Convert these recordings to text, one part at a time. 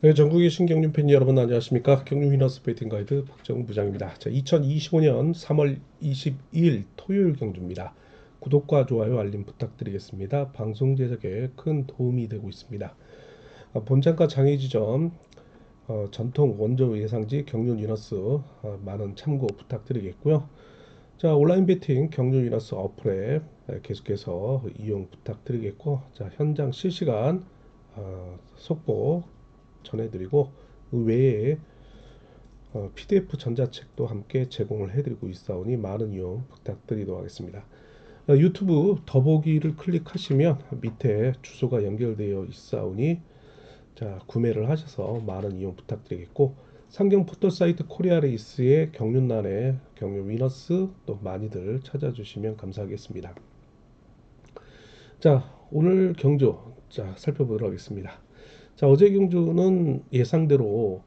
네, 전국의 신경륜 팬 여러분 안녕하십니까? 경륜 위너스 베팅 가이드 박정우 부장입니다. 자, 2025년 3월 22일 토요일 경주입니다. 구독과 좋아요 알림 부탁드리겠습니다. 방송 제작에 큰 도움이 되고 있습니다. 본장가 장애 지점 전통 원조 예상지 경륜 위너스 많은 참고 부탁드리겠고요. 자, 온라인 베팅 경륜 위너스 어플에 계속해서 이용 부탁드리겠고, 자, 현장 실시간 속보 전해드리고 그 외에 PDF 전자책도 함께 제공을 해드리고 있사오니 많은 이용 부탁드리도록 하겠습니다. 유튜브 더보기를 클릭하시면 밑에 주소가 연결되어 있사오니 자, 구매를 하셔서 많은 이용 부탁드리겠고, 상경 포털 사이트 코리아 레이스의 경륜란에 경륜 위너스 또 많이들 찾아주시면 감사하겠습니다. 자, 오늘 경주 자 살펴보도록 하겠습니다. 자, 어제 경주는 예상대로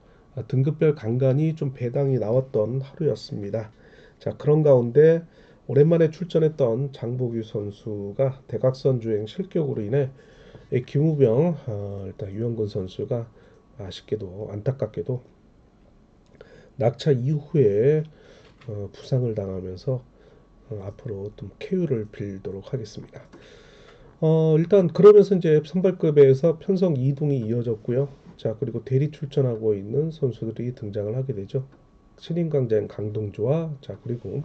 등급별 간간이 좀 배당이 나왔던 하루였습니다. 자, 그런 가운데 오랜만에 출전했던 장보규 선수가 대각선 주행 실격으로 인해 김우병 일단 유영근 선수가 아쉽게도 안타깝게도 낙차 이후에 부상을 당하면서 앞으로 좀 쾌유를 빌도록 하겠습니다. 일단 그러면서 이제 선발급에서 편성 이동이 이어졌고요. 자, 그리고 대리 출전하고 있는 선수들이 등장을 하게 되죠. 신인강자인 강동주와 자, 그리고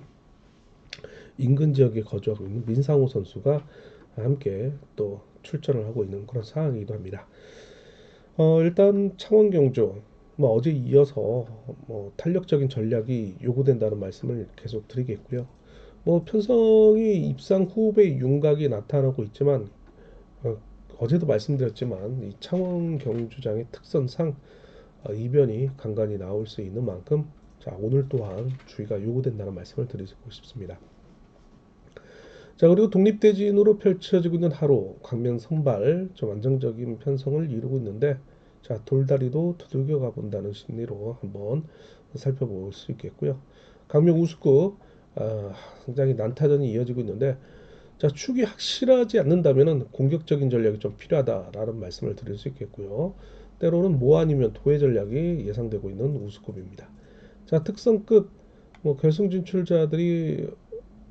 인근 지역에 거주하고 있는 민상호 선수가 함께 또 출전을 하고 있는 그런 상황이기도 합니다. 일단 창원 경주 뭐 어제 이어서 뭐 탄력적인 전략이 요구된다는 말씀을 계속 드리겠고요. 뭐 편성이 입상 후에 윤곽이 나타나고 있지만 어, 어제도 말씀드렸지만 이 창원 경주장의 특성상 이변이 간간히 나올 수 있는 만큼 자, 오늘 또한 주의가 요구된다는 말씀을 드리고 싶습니다. 자, 그리고 독립대진으로 펼쳐지고 있는 하루 광명 선발 좀 안정적인 편성을 이루고 있는데 자, 돌다리도 두들겨 가본다는 심리로 한번 살펴볼 수 있겠고요. 강명 우수급 굉장히 난타전이 이어지고 있는데 자, 축이 확실하지 않는다면 공격적인 전략이 좀 필요하다라는 말씀을 드릴 수 있겠고요. 때로는 모 아니면 도의 전략이 예상되고 있는 우수급입니다. 자, 특성급 뭐 결승 진출자들이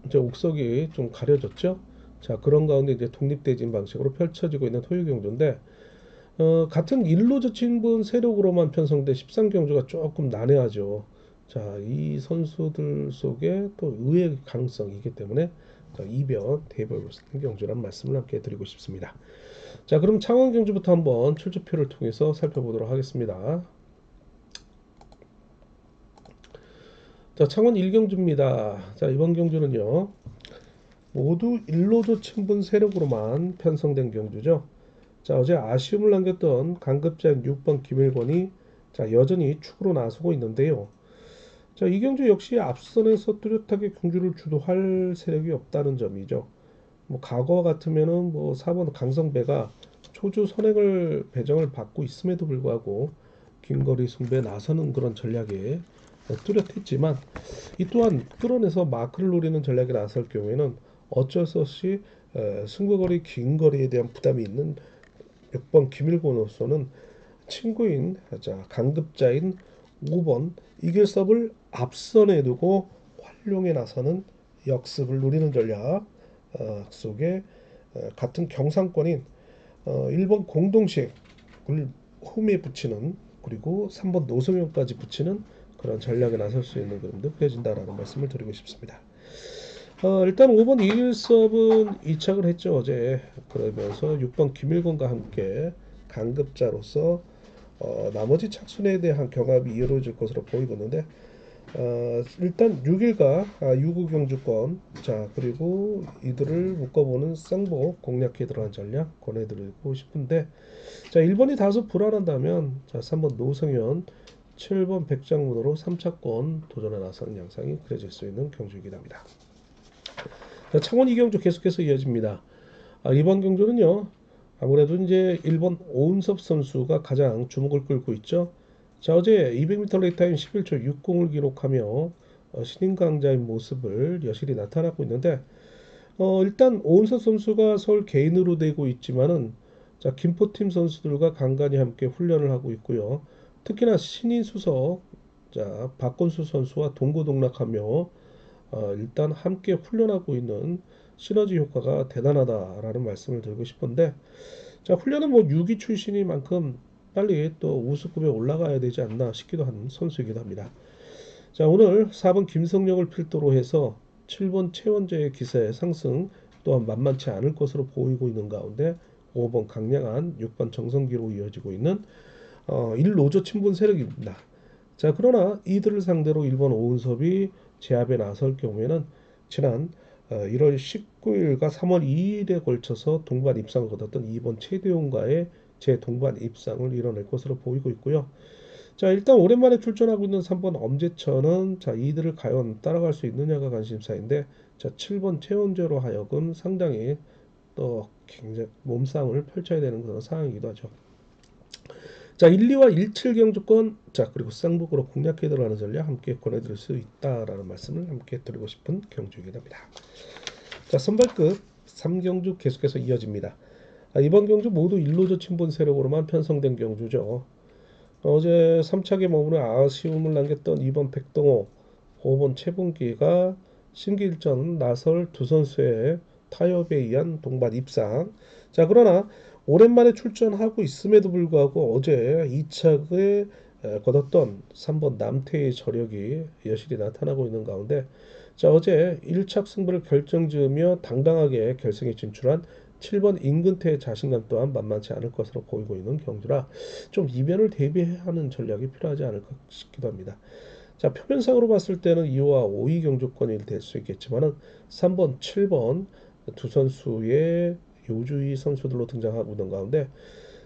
이제 옥석이 좀 가려졌죠. 자, 그런 가운데 이제 독립대진 방식으로 펼쳐지고 있는 토요 경주인데 같은 일로 저친분 세력으로만 편성된 13경주가 조금 난해하죠. 자, 이 선수들 속에 또 의외의 가능성이 있기 때문에 자, 이변 대입을 쓰는 경주란 말씀을 함께 드리고 싶습니다. 자, 그럼 창원 경주부터 한번 출조표를 통해서 살펴보도록 하겠습니다. 자, 창원 1경주입니다. 자, 이번 경주는요. 모두 일로조 친분 세력으로만 편성된 경주죠. 자, 어제 아쉬움을 남겼던 강급자인 6번 김일권이 자, 여전히 축으로 나서고 있는데요. 자, 이 경주 역시 앞선에서 뚜렷하게 경주를 주도할 세력이 없다는 점이죠. 뭐 과거 같으면은 뭐 4번 강성배가 초주 선행을 배정을 받고 있음에도 불구하고 긴거리 승부에 나서는 그런 전략에 뚜렷했지만 이 또한 끌어내서 마크를 노리는 전략에 나설 경우에는 어쩔 수 없이 승부거리 긴 거리에 대한 부담이 있는 6번 김일곤으로서는 친구인 자 강급자인 5번 이길섭을 앞선에 두고 활용에 나서는 역습을 노리는 전략 속에 같은 경상권인 1번 공동식을 홈에 붙이는 그리고 3번 노성현까지 붙이는 그런 전략에 나설 수 있는 그림도 그려진다라는 말씀을 드리고 싶습니다. 일단 5번 이일섭은 이착을 했죠 어제. 그러면서 6번 김일권과 함께 강급자로서 나머지 착순에 대한 경합이 이루어질 것으로 보이고 있는데 일단 6일과 6구 경주권 자 그리고 이들을 묶어보는 쌍복 공략에 들어간 전략 권해드리고 싶은데 자 1번이 다소 불안한다면 자 3번 노성현 7번 백장문으로 3차권 도전에 나서는 양상이 그려질 수 있는 경주이긴 합니다. 자, 창원 이경주 계속해서 이어집니다. 이번 경주는요 아무래도 이제 1번 오은섭 선수가 가장 주목을 끌고 있죠. 자, 어제 200m 레이스 타임 11초 60을 기록하며 신인 강자인 모습을 여실히 나타나고 있는데 일단 오은섭 선수가 서울 개인으로 되고 있지만은 자, 김포팀 선수들과 간간히 함께 훈련을 하고 있고요. 특히나 신인 수석, 자, 박건수 선수와 동고동락하며 일단 함께 훈련하고 있는 시너지 효과가 대단하다라는 말씀을 드리고 싶은데, 자, 훈련은 뭐 6기 출신이만큼 빨리 또 우수급에 올라가야 되지 않나 싶기도 한 선수이기도 합니다. 자, 오늘 4번 김성령을 필두로 해서 7번 최원재의 기세 상승 또한 만만치 않을 것으로 보이고 있는 가운데 5번 강량한, 6번 정성기로 이어지고 있는 1노조 친분 세력입니다. 자, 그러나 이들을 상대로 일본 오은섭이 제압에 나설 경우에는 지난 1월 19일과 3월 2일에 걸쳐서 동반 입상을 거뒀던 2번 최대웅과의 재동반 입상을 이뤄낼 것으로 보이고 있고요. 자, 일단 오랜만에 출전하고 있는 3번 엄재천은 자, 이들을 과연 따라갈 수 있느냐가 관심사인데, 자, 7번 최원재로 하여금 상당히 또 굉장히 몸싸움을 펼쳐야 되는 그런 상황이기도 하죠. 자, 1, 2와 17 경주권, 자, 그리고 쌍북으로 공략해 들어가는 전략 함께 권해드릴 수 있다라는 말씀을 함께 드리고 싶은 경주이긴 합니다. 자, 선발급 3경주 계속해서 이어집니다. 이번 경주 모두 1노조 친분 세력으로만 편성된 경주죠. 어제 3차게 머무르 아쉬움을 남겼던 2번 백동호, 5번 최봉기가 심기일전 나설 두 선수의 타협에 의한 동반 입상. 자, 그러나 오랜만에 출전하고 있음에도 불구하고 어제 2차에 거뒀던 3번 남태의 저력이 여실히 나타나고 있는 가운데, 자, 어제 1차 승부를 결정지으며 당당하게 결승에 진출한 7번 임근태의 자신감 또한 만만치 않을 것으로 보이고 있는 경주라 좀 이변을 대비해야 하는 전략이 필요하지 않을까 싶기도 합니다. 자, 표면상으로 봤을 때는 2와 5위 경주권이 될 수 있겠지만은 3번, 7번 두 선수의 요주의 선수들로 등장하고 있는 가운데,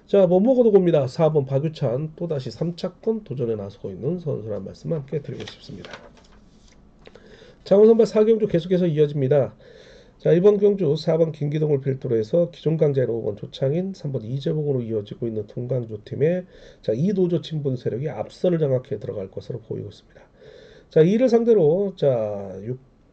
자, 못 먹어도 봅니다. 4번 박유찬 또다시 3차권 도전에 나서고 있는 선수란 말씀 함께 드리고 싶습니다. 장원선발 4경주 계속해서 이어집니다. 자, 이번 경주 4번 김기동을 필두로 해서 기존 강자인 5번 조창인, 3번 이재봉으로 이어지고 있는 동강조 팀의 자, 이도조 친분 세력이 앞선을 장악해 들어갈 것으로 보이고 있습니다. 자, 이를 상대로 자,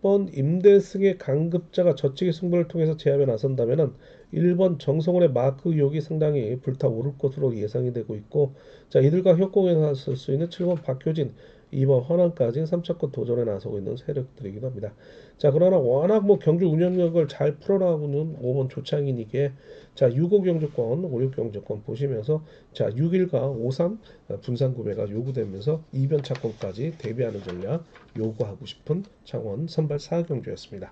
6번 임대승의 강급자가 저치기 승부를 통해서 제압에 나선다면은 1번 정성원의 마크 의혹이 상당히 불타오를 것으로 예상이 되고 있고, 자, 이들과 협공에 나설 수 있는 7번 박효진, 2번 허남까지 3차권 도전에 나서고 있는 세력들이기도 합니다. 자, 그러나 워낙 뭐 경주 운영력을 잘 풀어나가고는 5번 조창인에게 자, 6호 경주권, 5, 6 경주권 보시면서 자, 6일과 5, 3 분산 구매가 요구되면서 이변 차권까지 대비하는 전략 요구하고 싶은 창원 선발 4경주였습니다.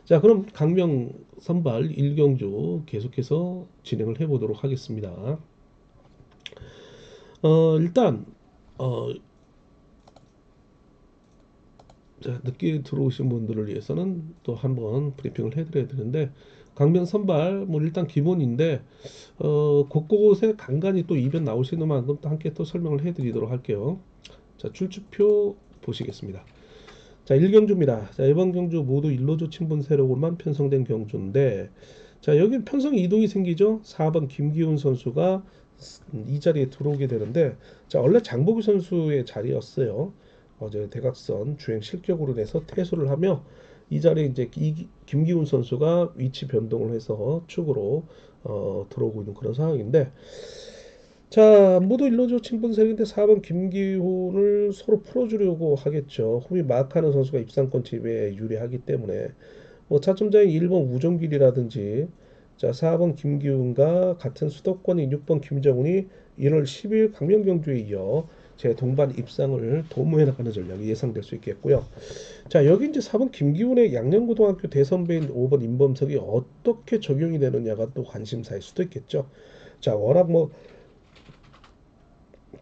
자, 그럼 강명 선발 1경주 계속해서 진행을 해보도록 하겠습니다. 일단 자, 늦게 들어오신 분들을 위해서는 또 한번 브리핑을 해드려야 되는데, 강변 선발 뭐 일단 기본인데 곳곳에 간간히 또 이변 나올 수 있는 만큼 또 함께 또 설명을 해드리도록 할게요. 자, 출주표 보시겠습니다. 자, 1경주입니다. 자, 이번 경주 모두 1노조 친분 세력으로만 편성된 경주인데, 자, 여기 편성 이동이 생기죠. 4번 김기훈 선수가 이 자리에 들어오게 되는데, 자, 원래 장보기 선수의 자리였어요. 어제 대각선 주행 실격으로 내서 퇴소를 하며 이 자리에 이제 김기훈 선수가 위치 변동을 해서 축으로 들어오고 있는 그런 상황인데, 자, 모두 일로조 친분색인데 4번 김기훈을 서로 풀어주려고 하겠죠. 홈이 마크하는 선수가 입상권 팀에 유리하기 때문에 뭐 차점자인 1번 우정길이라든지, 자, 4번 김기훈과 같은 수도권인 6번 김정훈이 1월 10일 강명경주에 이어 제 동반 입상을 도모해 나가는 전략이 예상될 수 있겠고요. 자, 여기 이제 4번 김기훈의 양념고등학교 대선배인 5번 임범석이 어떻게 적용이 되느냐가 또 관심사일 수도 있겠죠. 자, 워낙 뭐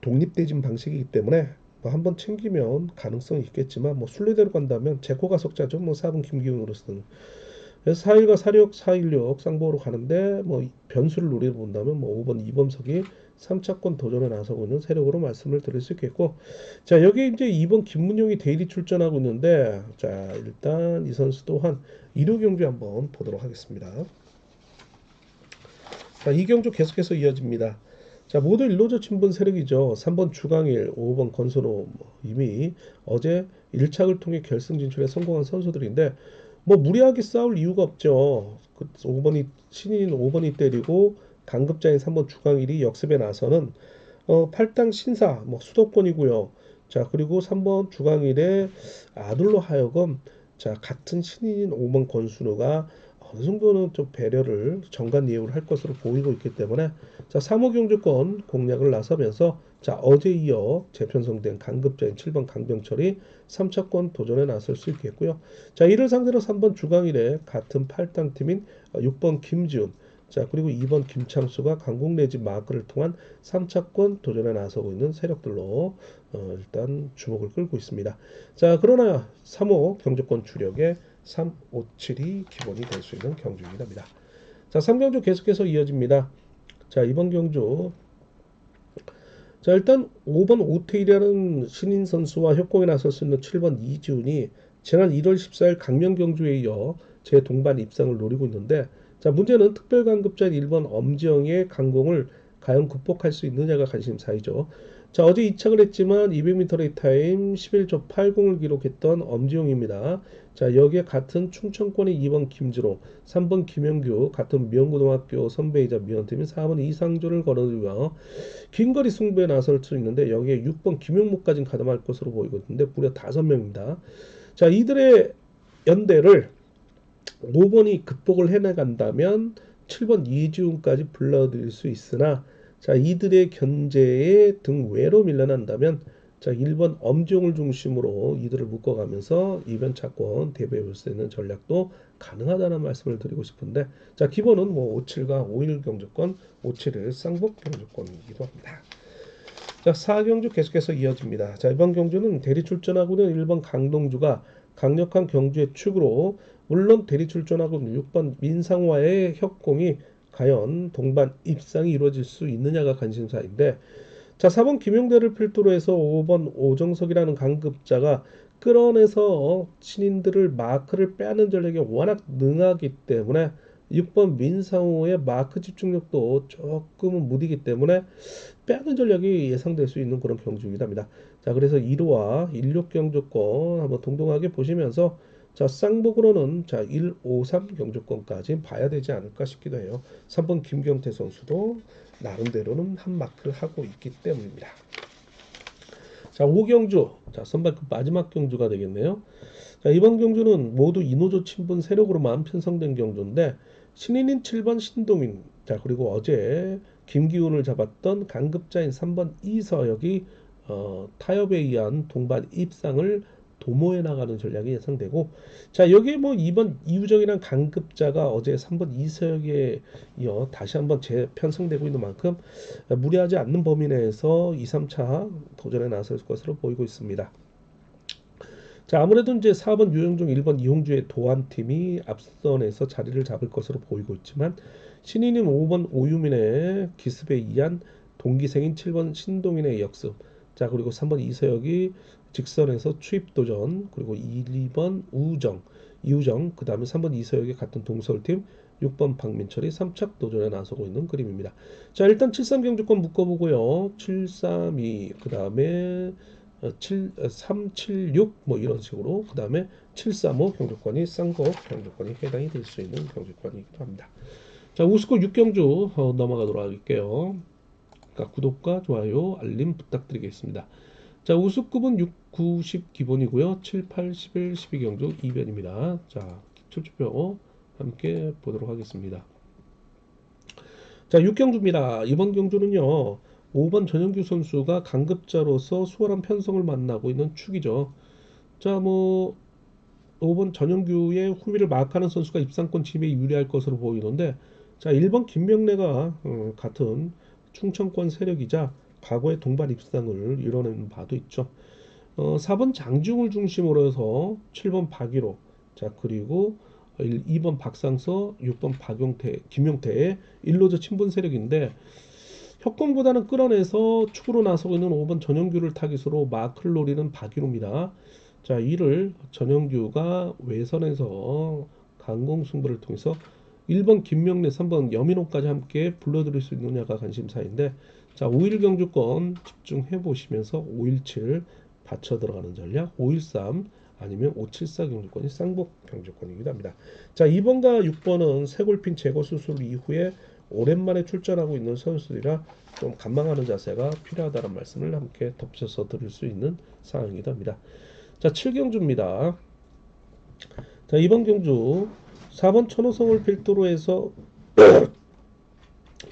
독립대진 방식이기 때문에 뭐 한번 챙기면 가능성이 있겠지만, 뭐 순례대로 간다면 제코가 석자죠. 뭐 4번 김기훈으로서는. 그래서 4일과 46, 416 쌍보로 가는데 뭐 변수를 노려 본다면 뭐 5번 이범석이 3차권 도전에 나서고 있는 세력으로 말씀을 드릴 수 있겠고, 자, 여기 이제 2번 김문용이 대리 출전하고 있는데, 자, 일단 이 선수 또한 1호 경주 한번 보도록 하겠습니다. 자, 이 경주 계속해서 이어집니다. 자, 모두 1노조 친분 세력이죠. 3번 주강일, 5번 건선호, 이미 어제 1착을 통해 결승 진출에 성공한 선수들인데 뭐 무리하게 싸울 이유가 없죠. 5번이 신인 5번이 때리고 강급자인 3번 주강일이 역습에 나서는 팔당 신사 뭐 수도권이고요. 자, 그리고 3번 주강일의 아들로 하여금 자, 같은 신인인 5번 권순우가 어느 정도는 좀 배려를 정관 예우를 할 것으로 보이고 있기 때문에 자, 3호 경주권 공략을 나서면서 자, 어제 이어 재편성된 강급자인 7번 강병철이 3차권 도전에 나설 수 있겠고요. 자, 이를 상대로 3번 주강일의 같은 팔당 팀인 6번 김지훈 자, 그리고 2번 김창수가 강공 내지 마크를 통한 3차권 도전에 나서고 있는 세력들로 일단 주목을 끌고 있습니다. 자, 그러나 3호 경주권 주력에 3, 5, 7이 기본이 될 수 있는 경주입니다. 자, 3경주 계속해서 이어집니다. 자, 이번 경주 자, 일단 5번 오태일이라는 신인 선수와 협공에 나설 수 있는 7번 이지훈이 지난 1월 14일 강명 경주에 이어 제 동반 입상을 노리고 있는데 자, 문제는 특별강급자인 1번 엄지영의 강공을 과연 극복할 수 있느냐가 관심사이죠. 자, 어제 이착을 했지만 200m 레이 타임 11초 80을 기록했던 엄지영입니다. 자, 여기에 같은 충청권의 2번 김지로, 3번 김영규, 같은 미연고등학교 선배이자 미연팀인 4번 이상조를 거느리며 긴 거리 승부에 나설 수 있는데 여기에 6번 김용목까지는 가담할 것으로 보이고 있는데 무려 5명입니다. 자, 이들의 연대를 5번이 극복을 해나간다면 7번 이지훈까지 불러들일 수 있으나 자, 이들의 견제에 등 외로 밀려난다면 자, 1번 엄지용을 중심으로 이들을 묶어가면서 이변 차권 대비해 볼 수 있는 전략도 가능하다는 말씀을 드리고 싶은데 자, 기본은 뭐 57과 51 경주권, 57을 쌍복 경주권이기도 합니다. 자, 4경주 계속해서 이어집니다. 자, 이번 경주는 대리 출전하고 있는 1번 강동주가 강력한 경주의 축으로 물론 대리 출전하고 있는 6번 민상화의 협공이 과연 동반 입상이 이루어질 수 있느냐가 관심사인데 자, 4번 김용대를 필두로 해서 5번 오정석이라는 강급자가 끌어내서 신인들을 마크를 빼앗는 전략이 워낙 능하기 때문에 6번 민상호의 마크 집중력도 조금은 무디기 때문에 빼앗는 전략이 예상될 수 있는 그런 경주이랍니다. 자, 그래서 1호와 16 경주권 한번 동동하게 보시면서 자, 쌍복으로는 자, 1, 5, 3 경주권까지 봐야 되지 않을까 싶기도 해요. 3번 김경태 선수도 나름대로는 한 마크를 하고 있기 때문입니다. 자, 5경주. 자, 선발급 마지막 경주가 되겠네요. 자, 이번 경주는 모두 이노조 친분 세력으로만 편성된 경주인데 신인인 7번 신동인 자, 그리고 어제 김기훈을 잡았던 강급자인 3번 이서혁이 타협에 의한 동반 입상을 도모해 나가는 전략이 예상되고 자, 여기에 뭐 2번 이우정이란 강급자가 어제 3번 이서혁에 이어 다시 한번 재편성되고 있는 만큼 무리하지 않는 범위 내에서 2, 3차 도전에 나설 것으로 보이고 있습니다. 자, 아무래도 이제 4번 유영종, 1번 이홍주의 도안팀이 앞선에서 자리를 잡을 것으로 보이고 있지만 신인인 5번 오유민의 기습에 의한 동기생인 7번 신동인의 역습 자, 그리고 3번 이서혁이 직선에서 추입 도전 그리고 2번 이우정 그 다음에 3번 이서혁의 같은 동서울팀 6번 박민철이 3착 도전에 나서고 있는 그림입니다. 자, 일단 73경주권 묶어보고요. 732, 그 다음에 376 뭐 이런 식으로 그 다음에 735 경주권이 쌍곡 경주권이 해당이 될 수 있는 경주권이기도 합니다. 자, 우스코 6경주 넘어가도록 할게요. 그러니까 구독과 좋아요 알림 부탁드리겠습니다. 자, 우수급은 6, 90 기본이고요. 7, 8, 11, 12경주 2변입니다. 자, 기출투표 함께 보도록 하겠습니다. 자, 6경주입니다. 이번 경주는요. 5번 전영규 선수가 강급자로서 수월한 편성을 만나고 있는 축이죠. 자, 뭐 5번 전영규의 후미를 마크하는 선수가 입상권 침해에 유리할 것으로 보이는데 자, 1번 김명래가 같은 충청권 세력이자 과거의 동반 입상을 이뤄낸 바도 있죠. 4번 장중을 중심으로 해서 7번 박일호 자, 그리고 2번 박상서 6번 박용태 김용태의 일로저 친분 세력인데 협공보다는 끌어내서 축으로 나서고 있는 5번 전영규를 타깃으로 마크를 노리는 박일호입니다. 자, 이를 전영규가 외선에서 강공승부를 통해서 1번 김명래 3번 여민호까지 함께 불러들일 수 있느냐가 관심사인데 자, 5일 경주권 집중해 보시면서 517 받쳐 들어가는 전략 513 아니면 574 경주권이 쌍복 경주권이기도 합니다. 자, 2번과 6번은 쇄골핀 제거 수술 이후에 오랜만에 출전하고 있는 선수들이라 좀 관망하는 자세가 필요하다는 말씀을 함께 덧붙여서 드릴 수 있는 상황이기도 합니다. 자, 7경주입니다. 자, 이번 경주 4번 천호성을 필두로 해서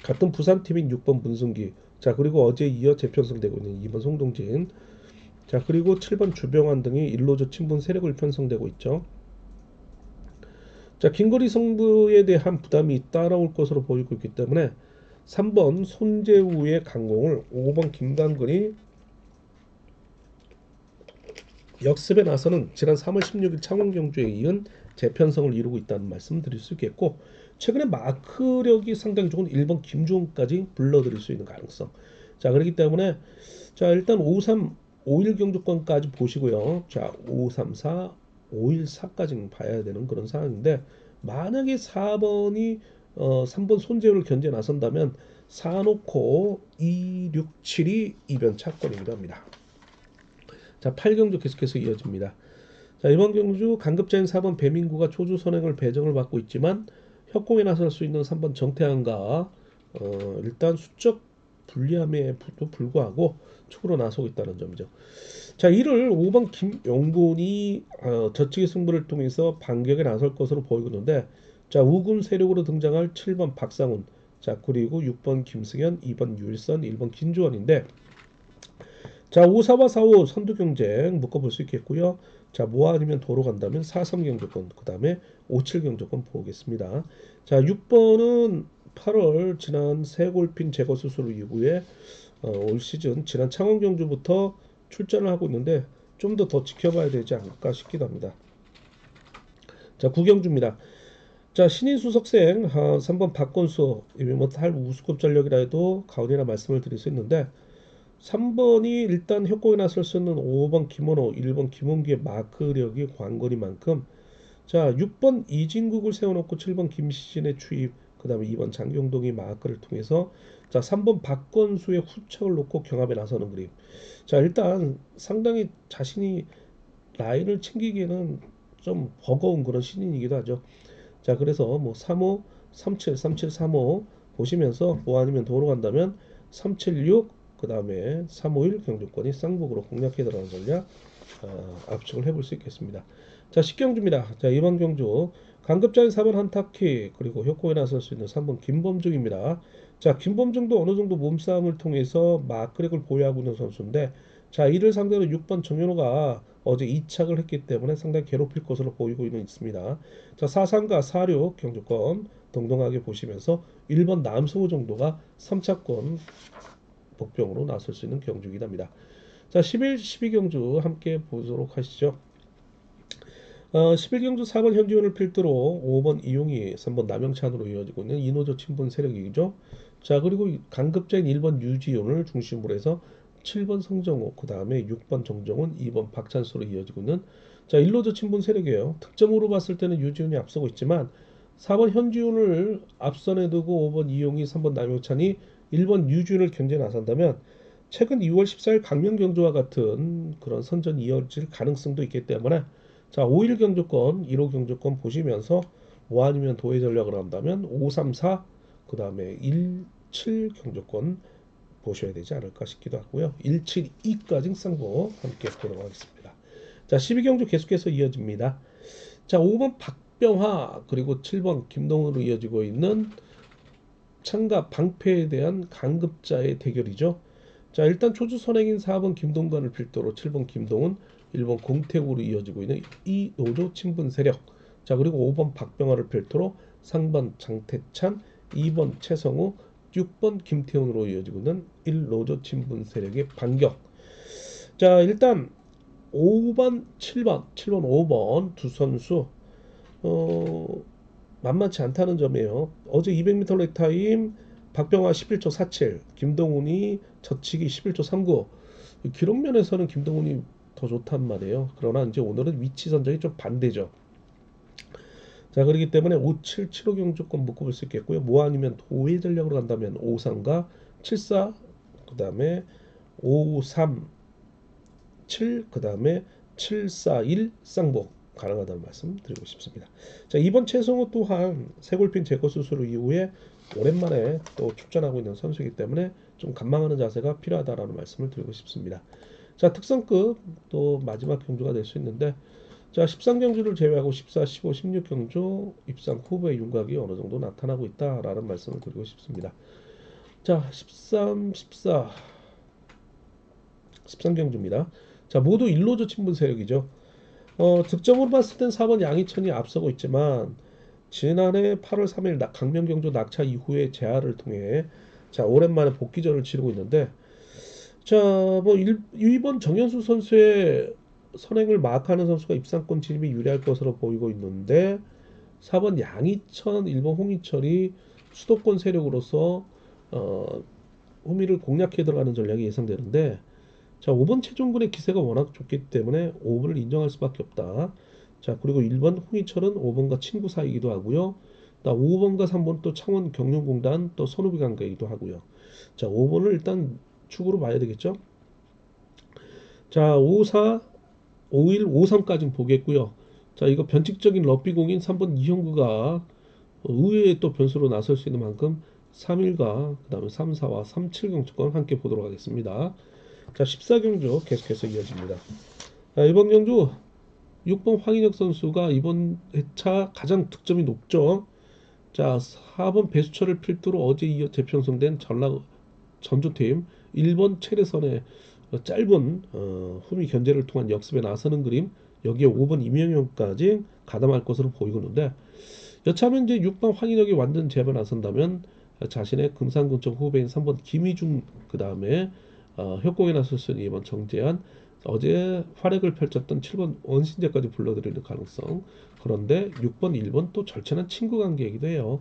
같은 부산팀인 6번 문승기, 자 그리고 어제 이어 재편성되고 있는 2번 송동진, 자 그리고 7번 주병환 등이 일로조 친분 세력을 편성되고 있죠. 자 긴거리 승부에 대한 부담이 따라올 것으로 보이고 있기 때문에 3번 손재우의 강공을 5번 김강근이 역습에 나서는 지난 3월 16일 창원 경주에 이은 재편성을 이루고 있다는 말씀 드릴 수 있겠고, 최근에 마크력이 상당히 좋은 1번 김주훈까지 불러들일 수 있는 가능성. 자 그렇기 때문에 자 일단 53, 51 경주권까지 보시고요. 자 534, 514까지는 봐야 되는 그런 상황인데, 만약에 4번이 3번 손재우를 견제 나선다면 4 놓고 2, 6, 7이 이변 차권이기도 합니다. 자 8경주 계속해서 이어집니다. 자 이번 경주 강급자인 4번 배민구가 초주 선행을 배정을 받고 있지만 협공에 나설 수 있는 3번 정태환과 일단 수적 불리함에도 불구하고 축으로 나서고 있다는 점이죠. 자 이를 5번 김용곤이 저치기 승부를 통해서 반격에 나설 것으로 보이고 있는데, 자 우군 세력으로 등장할 7번 박상훈, 자 그리고 6번 김승현, 2번 유일선, 1번 김주원인데, 자 5사와 4호 선두 경쟁 묶어볼 수 있겠고요. 자 뭐 아니면 도로 간다면 4-3 경주권, 그 다음에 5-7 경주권 보겠습니다. 자 6번은 8월 지난 새골핀 제거 수술 이후에 올 시즌 지난 창원 경주부터 출전을 하고 있는데 좀 더 지켜봐야 되지 않을까 싶기도 합니다. 자 9경주입니다. 자 신인 수석생 3번 박건수, 뭐탈 우수급 전력이라 해도 가온이라 말씀을 드릴 수 있는데, 3번이 일단 협곡에 나설 수 있는 5번 김원호, 1번 김원기의 마크력이 관건이만큼, 자 6번 이진국을 세워놓고 7번 김시진의 추입, 그 다음에 2번 장경동이 마크를 통해서 자 3번 박건수의 후척을 놓고 경합에 나서는 그림. 자 일단 상당히 자신이 라인을 챙기기에는 좀 버거운 그런 신인이기도 하죠. 자 그래서 뭐 3호, 37, 37, 3호 보시면서 뭐 아니면 도로 간다면 376, 그 다음에 351 경주권이 쌍복으로 공략해 들어가는 전략 압축을 해볼 수 있겠습니다. 자 10경주입니다. 자 이번 경주 강급자인 4번 한타키, 그리고 협곡에 나설 수 있는 3번 김범중입니다. 자 김범중도 어느 정도 몸싸움을 통해서 마크력을 보유하고 있는 선수인데, 자 이를 상대로 6번 정현호가 어제 2착을 했기 때문에 상당히 괴롭힐 것으로 보이고 있습니다. 자 4상과 46 경주권 동등하게 보시면서 1번 남성호 정도가 3차권 복병으로 나설 수 있는 경주이긴 합니다. 자 11, 12경주 함께 보도록 하시죠. 11경주 4번 현지훈을 필두로 5번 이용희, 3번 남영찬으로 이어지고 있는 이노조 친분 세력이죠. 자 그리고 강급자인 1번 유지훈을 중심으로 해서 7번 성정호, 그 다음에 6번 정정훈, 2번 박찬수로 이어지고 있는 자 일로조 친분 세력이에요. 득점으로 봤을 때는 유지훈이 앞서고 있지만 4번 현지훈을 앞선에 두고 5번 이용희, 3번 남영찬이 1번 유지훈을 견제 나선다면 최근 2월 14일 강명 경주와 같은 그런 선전이 이어질 가능성도 있기 때문에 자 5일 경주권, 1호 경주권 보시면서 뭐 아니면 도의 전략을 한다면 534, 그 다음에 17 경주권 보셔야 되지 않을까 싶기도 하고요. 172까지 쌍보 함께 보도록 하겠습니다. 자 12경주 계속해서 이어집니다. 자 5번 박병하, 그리고 7번 김동훈으로 이어지고 있는 창가 방패에 대한 강급자의 대결이죠. 자 일단 초주 선행인 4번 김동관을 필두로 7번 김동훈, 1번 공태우로 이어지고 있는 이 노조 친분 세력. 자 그리고 5번 박병하를 필두로 3번 장태찬, 2번 최성우, 6번 김태훈으로 이어지고 있는 1노조 친분 세력의 반격. 자 일단 5번, 7번, 5번 두 선수 만만치 않다는 점이에요. 어제 200m 렉타임 박병하 11초 47, 김동훈이 젖히기 11초 39. 기록 면에서는 김동훈이 더 좋단 말이에요. 그러나 이제 오늘은 위치 선정이 좀 반대죠. 자 그렇기 때문에 5, 7, 7호 경주권 묶어볼 수 있겠고요. 뭐 아니면 도의 전략으로 간다면 5상과 74, 그 다음에 5, 3, 7, 그 다음에 7, 4, 1 쌍복 가능하다는 말씀 드리고 싶습니다. 자 이번 최성호 또한 쇄골핀 제거 수술 이후에 오랜만에 또 출전하고 있는 선수이기 때문에 좀 관망하는 자세가 필요하다라는 말씀을 드리고 싶습니다. 자, 특성급 또 마지막 경주가 될 수 있는데 자, 13경주를 제외하고 14, 15, 16경주 입상 후보의 윤곽이 어느 정도 나타나고 있다라는 말씀을 드리고 싶습니다. 자, 13, 14, 13경주입니다. 자, 모두 일로조 친분 세력이죠. 득점으로 봤을 땐 4번 양희천이 앞서고 있지만 지난해 8월 3일 강명경주 낙차 이후에 재활을 통해 자, 오랜만에 복귀전을 치르고 있는데 자, 뭐 2번 정현수 선수의 선행을 마크하는 선수가 입상권 진입이 유리할 것으로 보이고 있는데 4번 양희천, 1번 홍희철이 수도권 세력으로서 어, 후미를 공략해 들어가는 전략이 예상되는데 자, 5번 최종근의 기세가 워낙 좋기 때문에 5번을 인정할 수밖에 없다. 자, 그리고 1번 홍희철은 5번과 친구 사이기도 하고요. 나 5번과 3번 또 창원 경륜공단 또 선후비 관계이기도 하고요. 자, 5번을 일단 축으로 봐야 되겠죠. 자, 54, 51, 53까지는 보겠고요. 자, 이거 변칙적인 럭비공인 3번 이형구가 의외의 또 변수로 나설 수 있는 만큼 3일과 그 다음에 3, 4와 3, 7 경주권 함께 보도록 하겠습니다. 자, 14경주 계속해서 이어집니다. 자, 이번 경주 6번 황인혁 선수가 이번 회차 가장 득점이 높죠. 자, 4번 배수철을 필두로 어제 이어 재편성된 전라 전조팀 1번 체레선의 짧은 후미 견제를 통한 역습에 나서는 그림 여기에 5번 이명용까지 가담할 것으로 보이고 있는데 여차하면 이제 6번 황인혁이 완전 재에 나선다면 자신의 금산군청 후배인 3번 김희중 그 다음에 협곡에 나설 수 있는 2번 정재한 어제 활약을 펼쳤던 7번 원신재까지 불러들이는 가능성 그런데 6번 1번 또 절친한 친구 관계이기도 해요.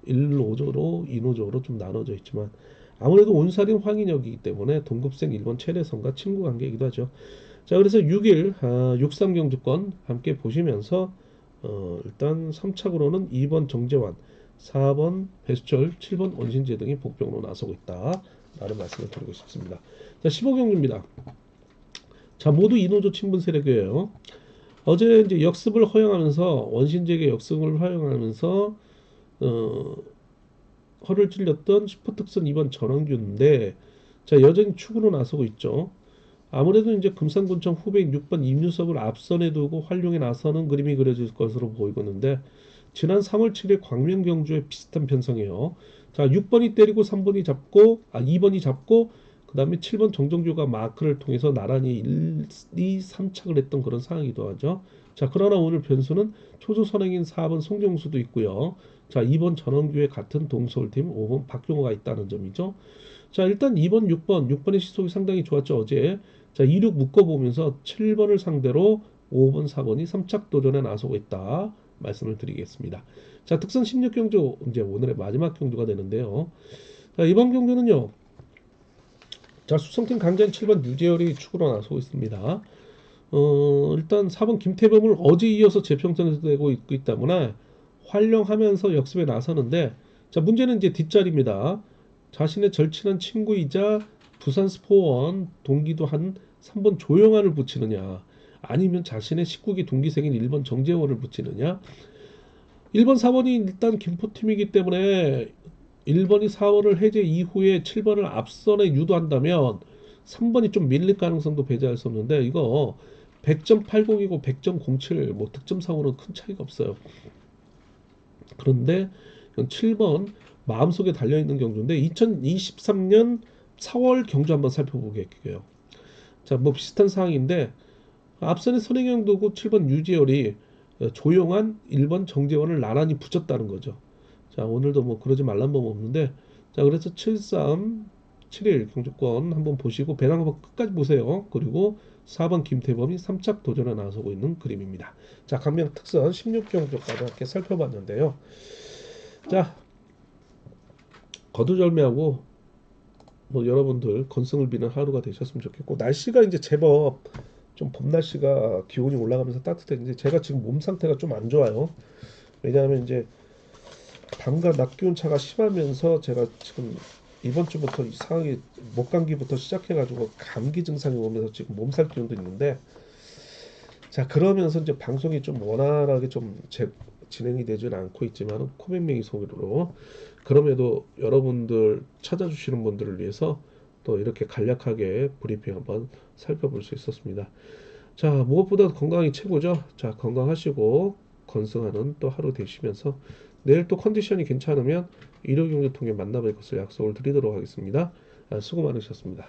1노조로 2노조로 좀 나눠져 있지만 아무래도 온살인 황인혁이기 때문에 동급생 1번 최래선과 친구 관계이기도 하죠. 자, 그래서 6일 63경주권 함께 보시면서 일단 3착으로는 2번 정재환, 4번 배수철, 7번 원신재 등이 복병으로 나서고 있다. 라는 말씀을 드리고 싶습니다. 자, 15경주입니다. 자, 모두 이노조 친분 세력이에요. 어제 이제 역습을 허용하면서 원신재에게 역습을 허용하면서 어, 허를 찔렸던 슈퍼특선 2번 전원규인데 자, 여전히 축으로 나서고 있죠. 아무래도 이제 금산군청 후배인 6번 임유섭을 앞선에 두고 활용에 나서는 그림이 그려질 것으로 보이고 있는데 지난 3월 7일 광명경주에 비슷한 편성이에요. 자, 6번이 때리고 3번이 잡고 2번이 잡고 그 다음에 7번 정정규가 마크를 통해서 나란히 1, 2, 3착을 했던 그런 상황이기도 하죠. 자, 그러나 오늘 변수는 초조 선행인 4번 송정수도 있고요. 자, 2번 전원규의 같은 동서울팀 5번 박용호가 있다는 점이죠. 자, 일단 2번, 6번의 시속이 상당히 좋았죠, 어제. 자, 2, 6 묶어보면서 7번을 상대로 5번, 4번이 3착 도전에 나서고 있다. 말씀을 드리겠습니다. 자, 특선 16경주, 이제 오늘의 마지막 경주가 되는데요. 자, 이번 경주는요. 자, 수성팀 강자인 7번 유재열이 축으로 나서고 있습니다. 일단 4번 김태범을 어제 이어서 재평정되고 있기 때문에 활용하면서 역습에 나서는데 자, 문제는 이제 뒷자리입니다. 자신의 절친한 친구이자 부산 스포원 동기도 한 3번 조영환을 붙이느냐 아니면 자신의 19기 동기생인 1번 정재원을 붙이느냐 1번 4번이 일단 김포팀이기 때문에 1번이 4월을 해제 이후에 7번을 앞선에 유도한다면 3번이 좀 밀릴 가능성도 배제할 수 없는데 이거 100.80이고 100.07 뭐 득점상으로는 큰 차이가 없어요. 그런데 7번 마음속에 달려있는 경주인데 2023년 4월 경주 한번 살펴보겠고요. 자, 뭐 비슷한 상황인데 앞선에 선행형 도구 7번 유지열이 조용한 1번 정재원을 나란히 붙였다는 거죠. 자, 오늘도 뭐 그러지 말란 법 없는데 자, 그래서 73, 7일 경주권 한번 보시고 배당 한번 끝까지 보세요. 그리고 4번 김태범이 3착 도전에 나서고 있는 그림입니다. 자, 강명 특선 16경주까지 함께 살펴봤는데요. 자, 거두절미하고 뭐 여러분들 건승을 비는 하루가 되셨으면 좋겠고 날씨가 이제 제법 좀 봄 날씨가 기온이 올라가면서 따뜻해지는데 제가 지금 몸 상태가 좀 안 좋아요. 왜냐하면 이제 밤과 낮 기온 차가 심하면서 제가 지금 이번 주부터 이상하게 목감기부터 시작해가지고 감기 증상이 오면서 지금 몸살 기운도 있는데 자, 그러면서 이제 방송이 좀 원활하게 좀 진행이 되지는 않고 있지만 코맹맹이 소리로 그럼에도 여러분들 찾아주시는 분들을 위해서 또 이렇게 간략하게 브리핑 한번 살펴볼 수 있었습니다. 자, 무엇보다 건강이 최고죠. 자, 건강하시고 건승하는 또 하루 되시면서 내일 또 컨디션이 괜찮으면 의료경제 통해 만나뵐 것을 약속을 드리도록 하겠습니다. 수고 많으셨습니다.